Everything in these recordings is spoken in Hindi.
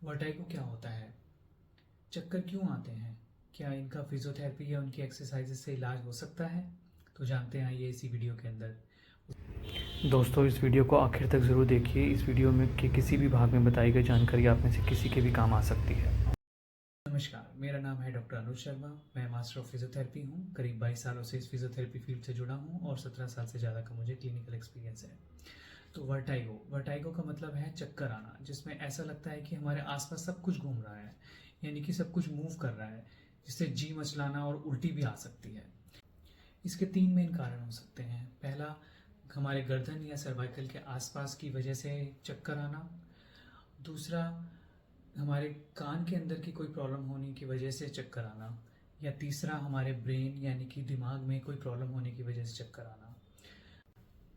वर्टाइगो क्या होता है? चक्कर क्यों आते हैं? क्या इनका फिजियोथेरेपी या उनकी एक्सरसाइजेज से इलाज हो सकता है? तो जानते हैं आइए इसी वीडियो के अंदर। दोस्तों, इस वीडियो को आखिर तक ज़रूर देखिए। इस वीडियो में के किसी भी भाग में बताई गई जानकारी आप में से किसी के भी काम आ सकती है। नमस्कार, मेरा नाम है डॉक्टर अनुज शर्मा। मैं मास्टर ऑफ फिजियोथेरेपी हूँ। करीब 22 सालों से इस फिजियोथेरेपी फील्ड से जुड़ा हूँ और 17 साल से ज़्यादा का मुझे क्लिनिकल एक्सपीरियंस है। तो वर्टाइगो का मतलब है चक्कर आना, जिसमें ऐसा लगता है कि हमारे आसपास सब कुछ घूम रहा है, यानी कि सब कुछ मूव कर रहा है, जिससे जी मचलाना और उल्टी भी आ सकती है। इसके 3 मेन कारण हो सकते हैं। पहला, हमारे गर्दन या सर्वाइकल के आसपास की वजह से चक्कर आना। दूसरा, हमारे कान के अंदर की कोई प्रॉब्लम होने की वजह से चक्कर आना। या तीसरा, हमारे ब्रेन यानी कि दिमाग में कोई प्रॉब्लम होने की वजह से चक्कर आना।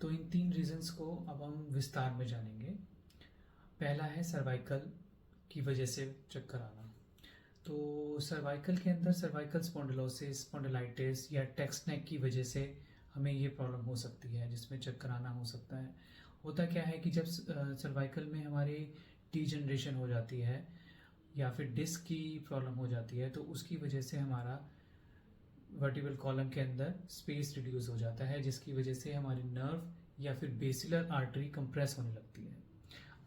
तो इन 3 रीजंस को अब हम विस्तार में जानेंगे। पहला है सर्वाइकल की वजह से चक्कर आना। तो सर्वाइकल के अंदर सर्वाइकल स्पॉन्डिलोसिस, स्पॉन्डिलाइटिस या टेक्स्ट नेक की वजह से हमें ये प्रॉब्लम हो सकती है, जिसमें चक्कर आना हो सकता है। होता क्या है कि जब सर्वाइकल में हमारी डीजनरेशन हो जाती है या फिर डिस्क की प्रॉब्लम हो जाती है, तो उसकी वजह से हमारा वर्टिब्रल कॉलम के अंदर स्पेस रिड्यूस हो जाता है, जिसकी वजह से हमारी नर्व या फिर बेसिलर आर्टरी कंप्रेस होने लगती है।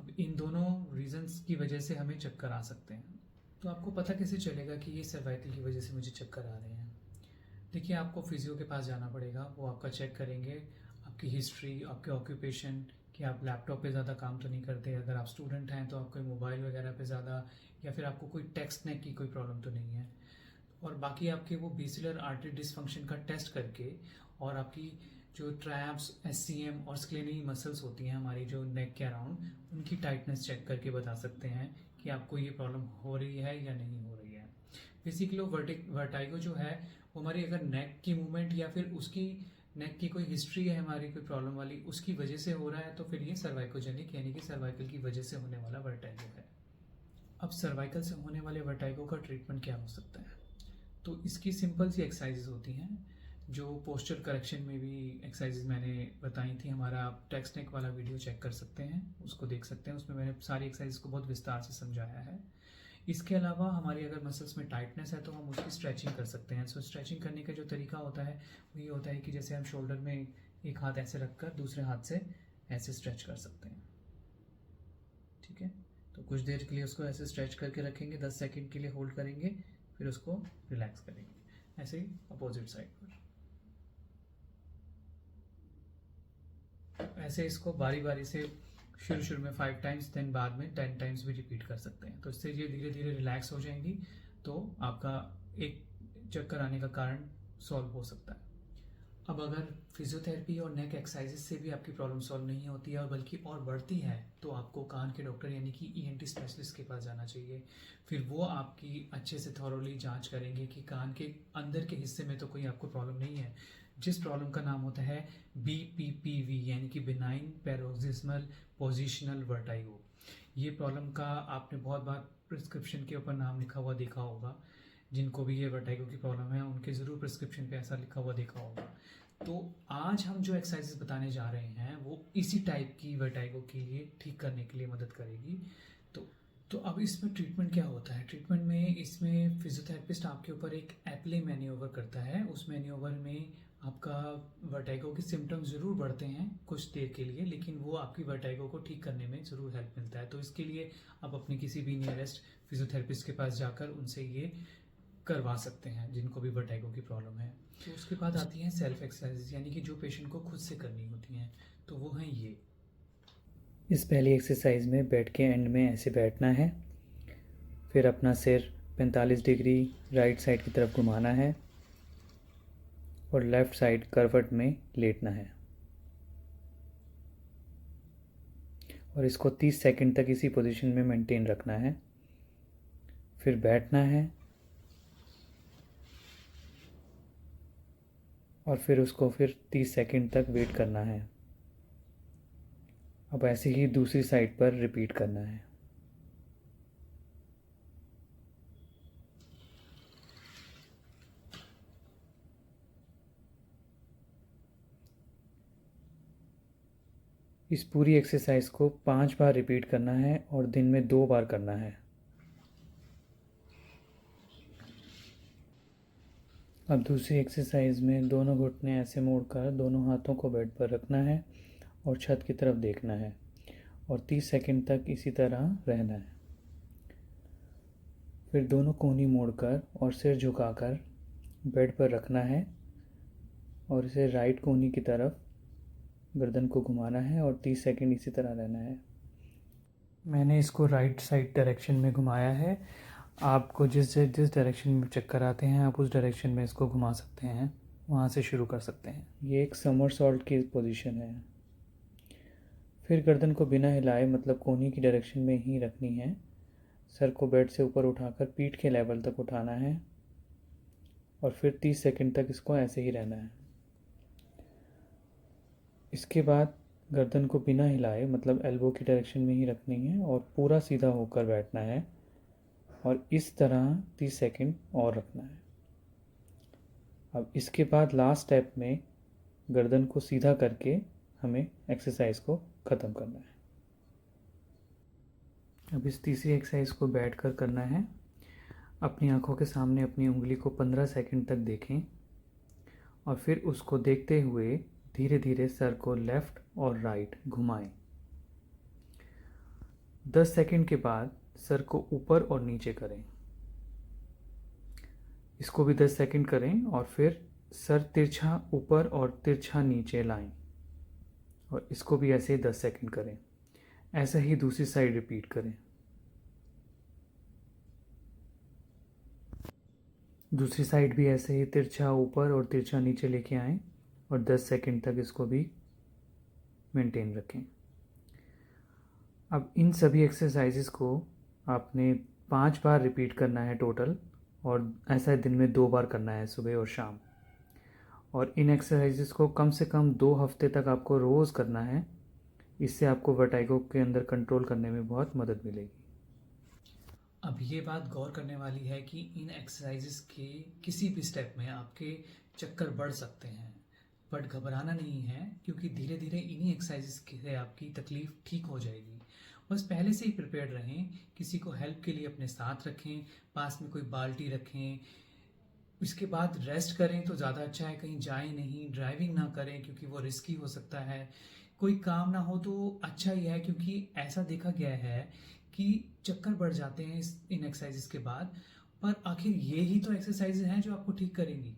अब इन दोनों रीजंस की वजह से हमें चक्कर आ सकते हैं। तो आपको पता कैसे चलेगा कि ये सर्वाइकल की वजह से मुझे चक्कर आ रहे हैं? देखिए, आपको फिजियो के पास जाना पड़ेगा। वो आपका चेक करेंगे, आपकी हिस्ट्री, आपके ऑक्यूपेशन, कि आप लैपटॉप पे ज़्यादा काम तो नहीं करते। अगर आप स्टूडेंट हैं तो आपको मोबाइल वगैरह पे ज़्यादा, या फिर आपको कोई टेक्स्ट नेक की कोई प्रॉब्लम तो नहीं है। और बाकी आपके वो बेसिलर आर्टरी डिसफंक्शन का टेस्ट करके, और आपकी जो ट्रैप्स, एससीएम और स्क्लेनी मसल्स होती हैं हमारी जो नेक के अराउंड, उनकी टाइटनेस चेक करके बता सकते हैं कि आपको ये प्रॉब्लम हो रही है या नहीं हो रही है। बेसिकली वर्टाइगो जो है वो हमारी अगर नेक की मूवमेंट या फिर उसकी नेक की कोई हिस्ट्री है हमारी कोई प्रॉब्लम वाली, उसकी वजह से हो रहा है, तो फिर ये सर्वाइकोजेनिक यानी कि सर्वाइकल की वजह से होने वाला वर्टाइगो है। अब सर्वाइकल से होने वाले वर्टाइगो का ट्रीटमेंट क्या हो सकता है? तो इसकी सिंपल सी एक्सरसाइजेज होती हैं, जो पोस्चर करेक्शन में भी एक्सरसाइजेज मैंने बताई थी। हमारा आप टेक्स्ट नेक वाला वीडियो चेक कर सकते हैं, उसको देख सकते हैं। उसमें मैंने सारी एक्सरसाइज को बहुत विस्तार से समझाया है। इसके अलावा हमारी अगर मसल्स में टाइटनेस है तो हम उसकी स्ट्रेचिंग कर सकते हैं। सो स्ट्रेचिंग करने का जो तरीका होता है वो ये होता है कि जैसे हम शोल्डर में एक हाथ ऐसे रखकर दूसरे हाथ से ऐसे स्ट्रेच कर सकते हैं। ठीक है, तो कुछ देर के लिए उसको ऐसे स्ट्रेच करके रखेंगे, 10 सेकंड के लिए होल्ड करेंगे, फिर उसको रिलैक्स करेंगे। ऐसे ही अपोजिट साइड पर। ऐसे इसको बारी बारी से शुरू में 5 टाइम्स, देन बाद में 10 टाइम्स भी रिपीट कर सकते हैं। तो इससे ये धीरे धीरे रिलैक्स हो जाएंगी, तो आपका एक चक्कर आने का कारण सॉल्व हो सकता है। अब अगर फिजियोथेरेपी और नेक एक्सरसाइजेस से भी आपकी प्रॉब्लम सॉल्व नहीं होती है और बल्कि और बढ़ती है, तो आपको कान के डॉक्टर यानी कि ईएनटी स्पेशलिस्ट के पास जाना चाहिए। फिर वो आपकी अच्छे से थॉरोली जांच करेंगे कि कान के अंदर के हिस्से में तो कोई आपको प्रॉब्लम नहीं है, जिस प्रॉब्लम का नाम होता है BPPV यानी कि बिनाइन पैरोक्सिस्मल पोजिशनल वर्टाइगो। ये प्रॉब्लम का आपने बहुत बार प्रिस्क्रिप्शन के ऊपर नाम लिखा हुआ देखा होगा। जिनको भी ये वर्टाइगो की प्रॉब्लम है उनके ज़रूर प्रिस्क्रिप्शन पे ऐसा लिखा हुआ देखा होगा। तो आज हम जो एक्सरसाइजेस बताने जा रहे हैं वो इसी टाइप की वर्टाइगो के लिए ठीक करने के लिए मदद करेगी। तो तो अब इसमें ट्रीटमेंट क्या होता है? ट्रीटमेंट में इसमें फिजियोथेरेपिस्ट आपके ऊपर एक एप्ले मैन्योवर करता है। उस मैन्योवर में आपका वर्टाइगो के सिम्टम्स ज़रूर बढ़ते हैं कुछ देर के लिए, लेकिन वो आपकी वर्टाइगो को ठीक करने में ज़रूर हेल्प मिलता है। तो इसके लिए आप अपने किसी भी नियरेस्ट फिजियोथेरेपिस्ट के पास जाकर उनसे ये करवा सकते हैं, जिनको भी वर्टाइगो की प्रॉब्लम है। तो उसके बाद आती हैं सेल्फ एक्सरसाइज, यानी कि जो पेशेंट को खुद से करनी होती हैं। तो वो हैं ये। इस पहली एक्सरसाइज में बेड के एंड में ऐसे बैठना है, फिर अपना सिर 45 डिग्री राइट साइड की तरफ घुमाना है और लेफ़्ट साइड करवट में लेटना है, और इसको 30 सेकंड तक इसी पोजीशन में मेंटेन रखना है। फिर बैठना है और फिर उसको फिर 30 सेकंड तक वेट करना है। अब ऐसे ही दूसरी साइड पर रिपीट करना है। इस पूरी एक्सरसाइज को 5 बार रिपीट करना है और दिन में 2 बार करना है। अब दूसरी एक्सरसाइज में दोनों घुटने ऐसे मोड़कर दोनों हाथों को बेड पर रखना है और छत की तरफ देखना है और 30 सेकंड तक इसी तरह रहना है। फिर दोनों कोहनी मोड़कर और सिर झुकाकर बेड पर रखना है और इसे राइट कोहनी की तरफ गर्दन को घुमाना है और 30 सेकंड इसी तरह रहना है। मैंने इसको राइट साइड डायरेक्शन में घुमाया है। आपको जिस डायरेक्शन में चक्कर आते हैं आप उस डायरेक्शन में इसको घुमा सकते हैं, वहाँ से शुरू कर सकते हैं। ये एक समरसॉल्ट की पोजीशन है। फिर गर्दन को बिना हिलाए मतलब कोहनी की डायरेक्शन में ही रखनी है। सर को बेड से ऊपर उठाकर पीठ के लेवल तक उठाना है और फिर 30 सेकंड तक इसको ऐसे ही रहना है। इसके बाद गर्दन को बिना हिलाए मतलब एल्बो की डायरेक्शन में ही रखनी है और पूरा सीधा होकर बैठना है और इस तरह 30 सेकंड और रखना है। अब इसके बाद लास्ट स्टेप में गर्दन को सीधा करके हमें एक्सरसाइज को ख़त्म करना है। अब इस तीसरी एक्सरसाइज को बैठकर करना है। अपनी आंखों के सामने अपनी उंगली को 15 सेकंड तक देखें और फिर उसको देखते हुए धीरे धीरे सर को लेफ़्ट और राइट घुमाएं। 10 सेकंड के बाद सर को ऊपर और नीचे करें। इसको भी 10 सेकंड करें और फिर सर तिरछा ऊपर और तिरछा नीचे लाएं और इसको भी ऐसे ही 10 सेकंड करें। ऐसा ही दूसरी साइड रिपीट करें। दूसरी साइड भी ऐसे ही तिरछा ऊपर और तिरछा नीचे लेके आएं और 10 सेकंड तक इसको भी मेंटेन रखें। अब इन सभी एक्सरसाइजेस को आपने 5 बार रिपीट करना है टोटल और ऐसा दिन में 2 बार करना है, सुबह और शाम। और इन एक्सरसाइजेस को कम से कम 2 हफ्ते तक आपको रोज़ करना है। इससे आपको वर्टाइगो के अंदर कंट्रोल करने में बहुत मदद मिलेगी। अब ये बात गौर करने वाली है कि इन एक्सरसाइजेस के किसी भी स्टेप में आपके चक्कर बढ़ सकते हैं, बट घबराना नहीं है क्योंकि धीरे धीरे इन्हीं एक्सरसाइजेस से आपकी तकलीफ़ ठीक हो जाएगी। बस पहले से ही प्रिपेयर रहें, किसी को हेल्प के लिए अपने साथ रखें, पास में कोई बाल्टी रखें। इसके बाद रेस्ट करें तो ज़्यादा अच्छा है, कहीं जाएं नहीं, ड्राइविंग ना करें क्योंकि वो रिस्की हो सकता है। कोई काम ना हो तो अच्छा ही है क्योंकि ऐसा देखा गया है कि चक्कर बढ़ जाते हैं इन एक्सरसाइजेस के बाद, पर आखिर ये ही तो एक्सरसाइजेज हैं जो आपको ठीक करेंगी।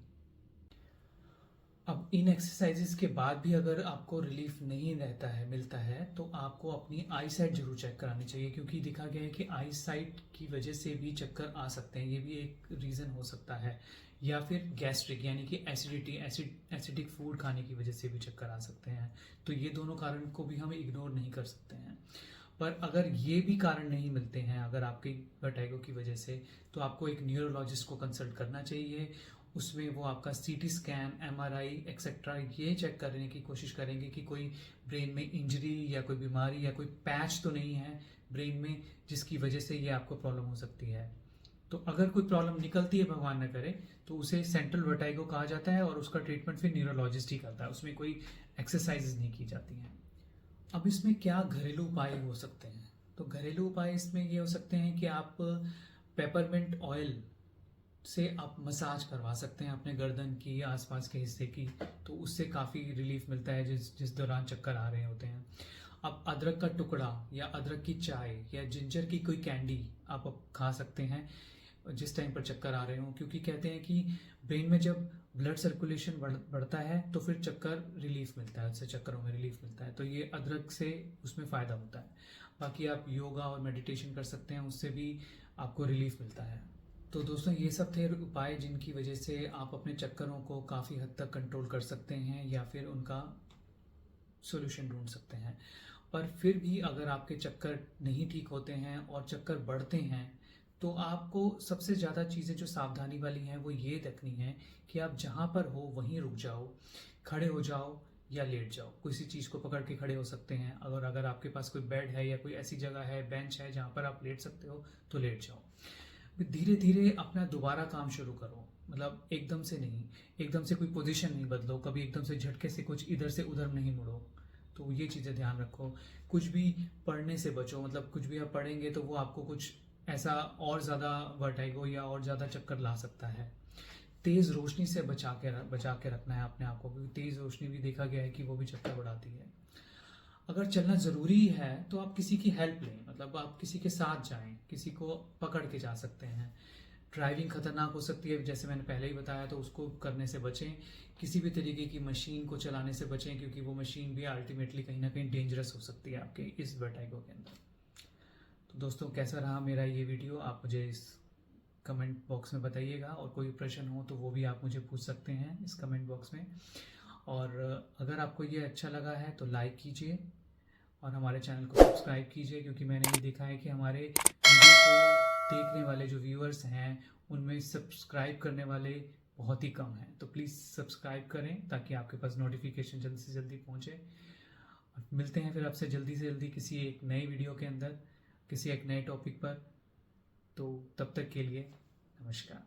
अब इन एक्सरसाइजेस के बाद भी अगर आपको रिलीफ नहीं रहता है मिलता है तो आपको अपनी आई साइट जरूर चेक करानी चाहिए क्योंकि देखा गया है कि आई साइट की वजह से भी चक्कर आ सकते हैं, ये भी एक रीज़न हो सकता है। या फिर गैस्ट्रिक यानी कि एसिडिक फूड खाने की वजह से भी चक्कर आ सकते हैं। तो ये दोनों कारण को भी हम इग्नोर नहीं कर सकते हैं। पर अगर ये भी कारण नहीं मिलते हैं अगर आपके वर्टाइगो की वजह से, तो आपको एक न्यूरोलॉजिस्ट को कंसल्ट करना चाहिए। उसमें वो आपका सीटी स्कैन, एमआरआई एक्सेट्रा ये चेक करने की कोशिश करेंगे कि कोई ब्रेन में इंजरी या कोई बीमारी या कोई पैच तो नहीं है ब्रेन में जिसकी वजह से ये आपको प्रॉब्लम हो सकती है। तो अगर कोई प्रॉब्लम निकलती है, भगवान न करे, तो उसे सेंट्रल वर्टाइगो कहा जाता है और उसका ट्रीटमेंट फिर न्यूरोलॉजिस्ट ही करता है, उसमें कोई एक्सरसाइजेज नहीं की जाती हैं। अब इसमें क्या घरेलू उपाय हो सकते हैं? तो घरेलू उपाय इसमें ये हो सकते हैं कि आप पेपरमिंट ऑयल से आप मसाज करवा सकते हैं अपने गर्दन की आसपास के हिस्से की, तो उससे काफ़ी रिलीफ मिलता है जिस दौरान चक्कर आ रहे होते हैं। आप अदरक का टुकड़ा या अदरक की चाय या जिंजर की कोई कैंडी आप खा सकते हैं जिस टाइम पर चक्कर आ रहे हो, क्योंकि कहते हैं कि ब्रेन में जब ब्लड सर्कुलेशन बढ़ता है तो फिर चक्कर रिलीफ मिलता है, उससे चक्करों में रिलीफ मिलता है। तो ये अदरक से उसमें फ़ायदा होता है। बाकी आप योगा और मेडिटेशन कर सकते हैं, उससे भी आपको रिलीफ मिलता है। तो दोस्तों ये सब थे उपाय जिनकी वजह से आप अपने चक्करों को काफ़ी हद तक कंट्रोल कर सकते हैं या फिर उनका सॉल्यूशन ढूंढ सकते हैं। पर फिर भी अगर आपके चक्कर नहीं ठीक होते हैं और चक्कर बढ़ते हैं तो आपको सबसे ज़्यादा चीज़ें जो सावधानी वाली हैं वो ये देखनी है कि आप जहाँ पर हो वहीं रुक जाओ, खड़े हो जाओ या लेट जाओ। किसी चीज़ को पकड़ के खड़े हो सकते हैं, अगर आपके पास कोई बेड है या कोई ऐसी जगह है, बेंच है जहाँ पर आप लेट सकते हो तो लेट जाओ। धीरे धीरे अपना दोबारा काम शुरू करो, मतलब एकदम से नहीं, एकदम से कोई पोजीशन नहीं बदलो, कभी एकदम से झटके से कुछ इधर से उधर नहीं मुड़ो। तो ये चीज़ें ध्यान रखो। कुछ भी पढ़ने से बचो, मतलब कुछ भी आप पढ़ेंगे तो वो आपको कुछ ऐसा और ज़्यादा वर्टाइगो या और ज़्यादा चक्कर ला सकता है। तेज़ रोशनी से बचा के रखना है अपने आप को, क्योंकि तेज़ रोशनी भी देखा गया है कि वो भी चक्कर बढ़ाती है। अगर चलना ज़रूरी है तो आप किसी की हेल्प लें, मतलब आप किसी के साथ जाएं, किसी को पकड़ के जा सकते हैं। ड्राइविंग खतरनाक हो सकती है, जैसे मैंने पहले ही बताया, तो उसको करने से बचें। किसी भी तरीके की मशीन को चलाने से बचें, क्योंकि वो मशीन भी अल्टीमेटली कहीं ना कहीं डेंजरस हो सकती है आपके इस वर्टाइगो के अंदर। तो दोस्तों, कैसा रहा मेरा ये वीडियो, आप मुझे इस कमेंट बॉक्स में बताइएगा, और कोई प्रश्न हो तो वो भी आप मुझे पूछ सकते हैं इस कमेंट बॉक्स में। और अगर आपको ये अच्छा लगा है तो लाइक कीजिए और हमारे चैनल को सब्सक्राइब कीजिए, क्योंकि मैंने ये देखा है कि हमारे वीडियो को देखने वाले जो व्यूअर्स हैं उनमें सब्सक्राइब करने वाले बहुत ही कम हैं। तो प्लीज़ सब्सक्राइब करें ताकि आपके पास नोटिफिकेशन जल्दी से जल्दी पहुँचे। और मिलते हैं फिर आपसे जल्दी से जल्दी किसी एक नई वीडियो के अंदर, किसी एक नए टॉपिक पर। तो तब तक के लिए नमस्कार।